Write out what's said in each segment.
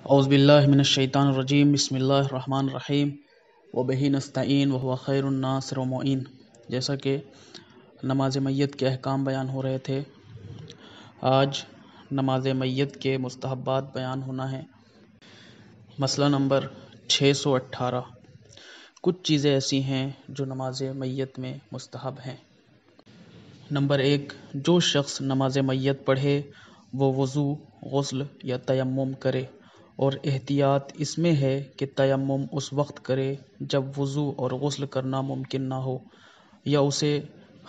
اعوذ باللہ من الشیطان الرجیم بسم اللہ الرحمن الرحیم وبہ نستعین وہو خیر الناصر و معین۔ جیسا کہ نماز میت کے احکام بیان ہو رہے تھے، آج نماز میت کے مستحبات بیان ہونا ہے۔ مسئلہ نمبر 618، کچھ چیزیں ایسی ہیں جو نماز میت میں مستحب ہیں۔ نمبر 1، جو شخص نماز میت پڑھے وہ وضو، غسل یا تیمم کرے، اور احتیاط اس میں ہے کہ تیمم اس وقت کرے جب وضو اور غسل کرنا ممکن نہ ہو، یا اسے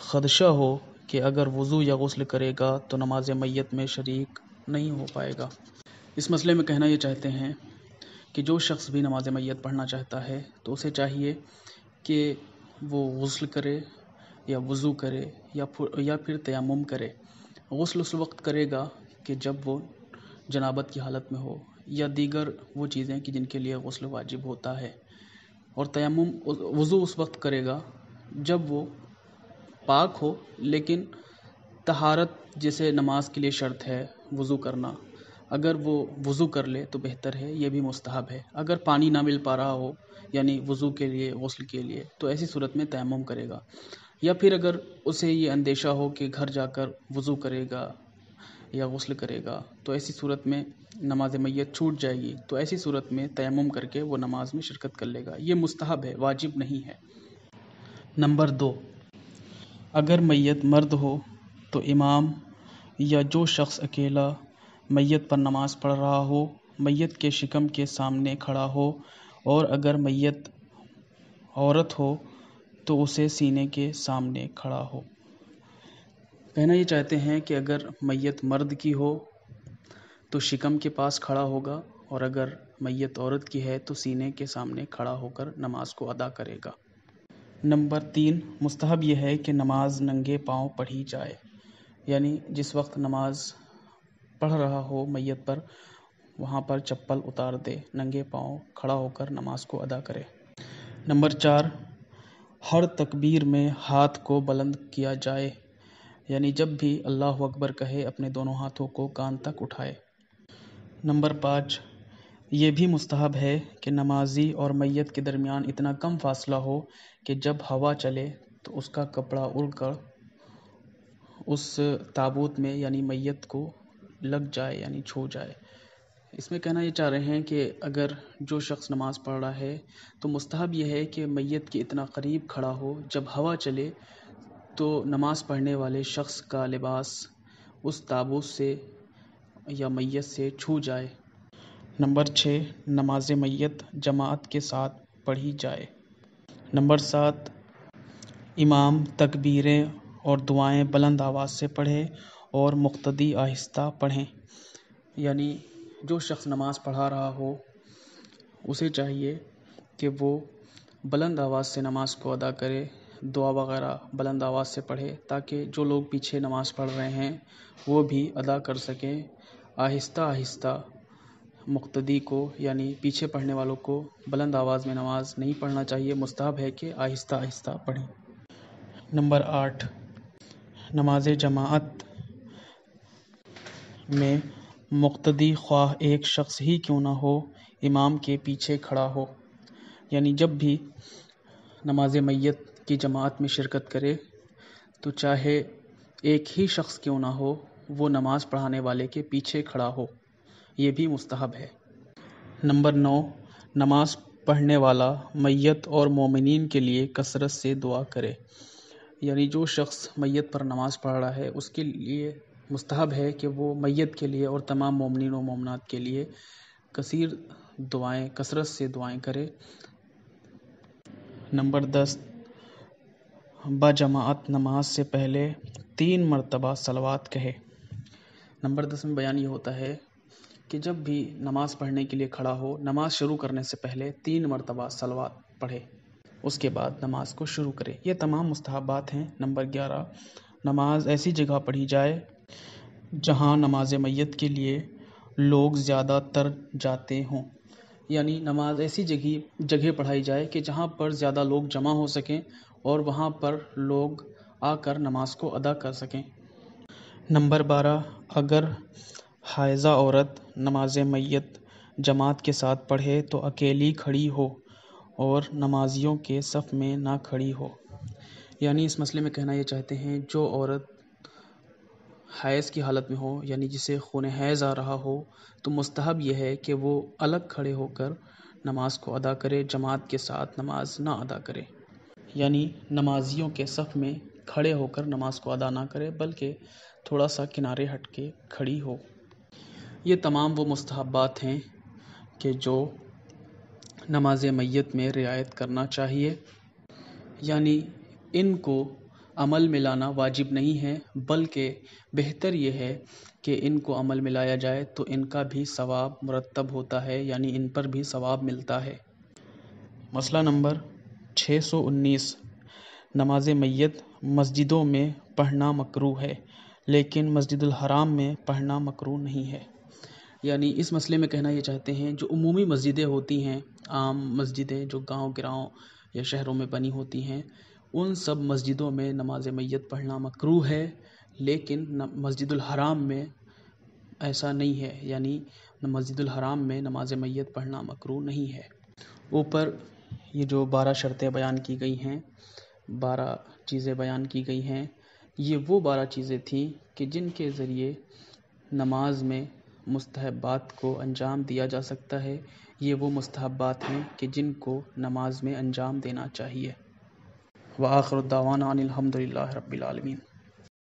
خدشہ ہو کہ اگر وضو یا غسل کرے گا تو نماز میت میں شریک نہیں ہو پائے گا۔ اس مسئلے میں کہنا یہ چاہتے ہیں کہ جو شخص بھی نماز میت پڑھنا چاہتا ہے تو اسے چاہیے کہ وہ غسل کرے یا وضو کرے یا پھر تیمم کرے۔ غسل اس وقت کرے گا کہ جب وہ جنابت کی حالت میں ہو، یا دیگر وہ چیزیں کہ جن کے لیے غسل واجب ہوتا ہے، اور تیمم وضو اس وقت کرے گا جب وہ پاک ہو، لیکن طہارت جیسے نماز کے لیے شرط ہے وضو کرنا، اگر وہ وضو کر لے تو بہتر ہے، یہ بھی مستحب ہے۔ اگر پانی نہ مل پا رہا ہو یعنی وضو کے لیے، غسل کے لیے، تو ایسی صورت میں تیمم کرے گا، یا پھر اگر اسے یہ اندیشہ ہو کہ گھر جا کر وضو کرے گا یا غسل کرے گا تو ایسی صورت میں نماز میت چھوٹ جائے گی، تو ایسی صورت میں تیمم کر کے وہ نماز میں شرکت کر لے گا۔ یہ مستحب ہے، واجب نہیں ہے۔ نمبر 2، اگر میت مرد ہو تو امام یا جو شخص اکیلا میت پر نماز پڑھ رہا ہو میت کے شکم کے سامنے کھڑا ہو، اور اگر میت عورت ہو تو اسے سینے کے سامنے کھڑا ہو۔ کہنا یہ چاہتے ہیں کہ اگر میت مرد کی ہو تو شکم کے پاس کھڑا ہوگا، اور اگر میت عورت کی ہے تو سینے کے سامنے کھڑا ہو کر نماز کو ادا کرے گا۔ نمبر 3، مستحب یہ ہے کہ نماز ننگے پاؤں پڑھی جائے، یعنی جس وقت نماز پڑھ رہا ہو میت پر وہاں پر چپل اتار دے، ننگے پاؤں کھڑا ہو کر نماز کو ادا کرے۔ نمبر 4، ہر تکبیر میں ہاتھ کو بلند کیا جائے، یعنی جب بھی اللہ اکبر کہے اپنے دونوں ہاتھوں کو کان تک اٹھائے۔ نمبر 5، یہ بھی مستحب ہے کہ نمازی اور میت کے درمیان اتنا کم فاصلہ ہو کہ جب ہوا چلے تو اس کا کپڑا اڑ کر اس تابوت میں یعنی میت کو لگ جائے، یعنی چھو جائے۔ اس میں کہنا یہ چاہ رہے ہیں کہ اگر جو شخص نماز پڑھ رہا ہے تو مستحب یہ ہے کہ میت کے اتنا قریب کھڑا ہو جب ہوا چلے تو نماز پڑھنے والے شخص کا لباس اس تابوت سے یا میت سے چھو جائے۔ نمبر 6، نماز میت جماعت کے ساتھ پڑھی جائے۔ نمبر 7، امام تکبیریں اور دعائیں بلند آواز سے پڑھے اور مقتدی آہستہ پڑھیں، یعنی جو شخص نماز پڑھا رہا ہو اسے چاہیے کہ وہ بلند آواز سے نماز کو ادا کرے، دعا وغیرہ بلند آواز سے پڑھے، تاکہ جو لوگ پیچھے نماز پڑھ رہے ہیں وہ بھی ادا کر سکیں۔ آہستہ آہستہ مقتدی کو یعنی پیچھے پڑھنے والوں کو بلند آواز میں نماز نہیں پڑھنا چاہیے، مستحب ہے کہ آہستہ آہستہ پڑھیں۔ نمبر 8، نماز جماعت میں مقتدی خواہ ایک شخص ہی کیوں نہ ہو امام کے پیچھے کھڑا ہو، یعنی جب بھی نماز میت کی جماعت میں شرکت کرے تو چاہے ایک ہی شخص کیوں نہ ہو وہ نماز پڑھانے والے کے پیچھے کھڑا ہو، یہ بھی مستحب ہے۔ نمبر 9، نماز پڑھنے والا میت اور مومنین کے لیے کثرت سے دعا کرے، یعنی جو شخص میت پر نماز پڑھ رہا ہے اس کے لیے مستحب ہے کہ وہ میت کے لیے اور تمام مومنین و مومنات کے لیے کثرت سے دعائیں کرے۔ نمبر 10، باجماعت نماز سے پہلے 3 مرتبہ صلوات کہے۔ نمبر 10 میں بیان یہ ہوتا ہے کہ جب بھی نماز پڑھنے کے لیے کھڑا ہو، نماز شروع کرنے سے پہلے 3 مرتبہ صلوات پڑھے، اس کے بعد نماز کو شروع کرے۔ یہ تمام مستحبات ہیں۔ نمبر 11، نماز ایسی جگہ پڑھی جائے جہاں نماز میت کے لیے لوگ زیادہ تر جاتے ہوں، یعنی نماز ایسی جگہ پڑھائی جائے کہ جہاں پر زیادہ لوگ جمع ہو سکیں اور وہاں پر لوگ آ کر نماز کو ادا کر سکیں۔ نمبر 12، اگر حائضہ عورت نماز میت جماعت کے ساتھ پڑھے تو اکیلی کھڑی ہو اور نمازیوں کے صف میں نہ کھڑی ہو۔ یعنی اس مسئلے میں کہنا یہ چاہتے ہیں جو عورت حیض کی حالت میں ہو، یعنی جسے خون حیض آ رہا ہو، تو مستحب یہ ہے کہ وہ الگ کھڑے ہو کر نماز کو ادا کرے، جماعت کے ساتھ نماز نہ ادا کرے۔ یعنی نمازیوں کے صف میں کھڑے ہو کر نماز کو ادا نہ کرے بلکہ تھوڑا سا کنارے ہٹ کے کھڑی ہو۔ یہ تمام وہ مستحبات ہیں کہ جو نماز میت میں رعایت کرنا چاہیے، یعنی ان کو عمل میں لانا واجب نہیں ہے بلکہ بہتر یہ ہے کہ ان کو عمل میں لایا جائے تو ان کا بھی ثواب مرتب ہوتا ہے، یعنی ان پر بھی ثواب ملتا ہے۔ مسئلہ نمبر 619، نماز میت مسجدوں میں پڑھنا مکروہ ہے لیکن مسجد الحرام میں پڑھنا مکروہ نہیں ہے۔ یعنی اس مسئلے میں کہنا یہ چاہتے ہیں جو عمومی مسجدیں ہوتی ہیں، عام مسجدیں جو گاؤں گراؤں یا شہروں میں بنی ہوتی ہیں، ان سب مسجدوں میں نماز میت پڑھنا مکروہ ہے، لیکن مسجد الحرام میں ایسا نہیں ہے، یعنی مسجد الحرام میں نماز میت پڑھنا مکروہ نہیں ہے۔ اوپر یہ جو 12 شرطیں بیان کی گئی ہیں، 12 چیزیں بیان کی گئی ہیں، یہ وہ 12 چیزیں تھیں کہ جن کے ذریعے نماز میں مستحبات کو انجام دیا جا سکتا ہے۔ یہ وہ مستحبات ہیں کہ جن کو نماز میں انجام دینا چاہیے۔ وآخر دعوانا ان الحمد للہ رب العالمین۔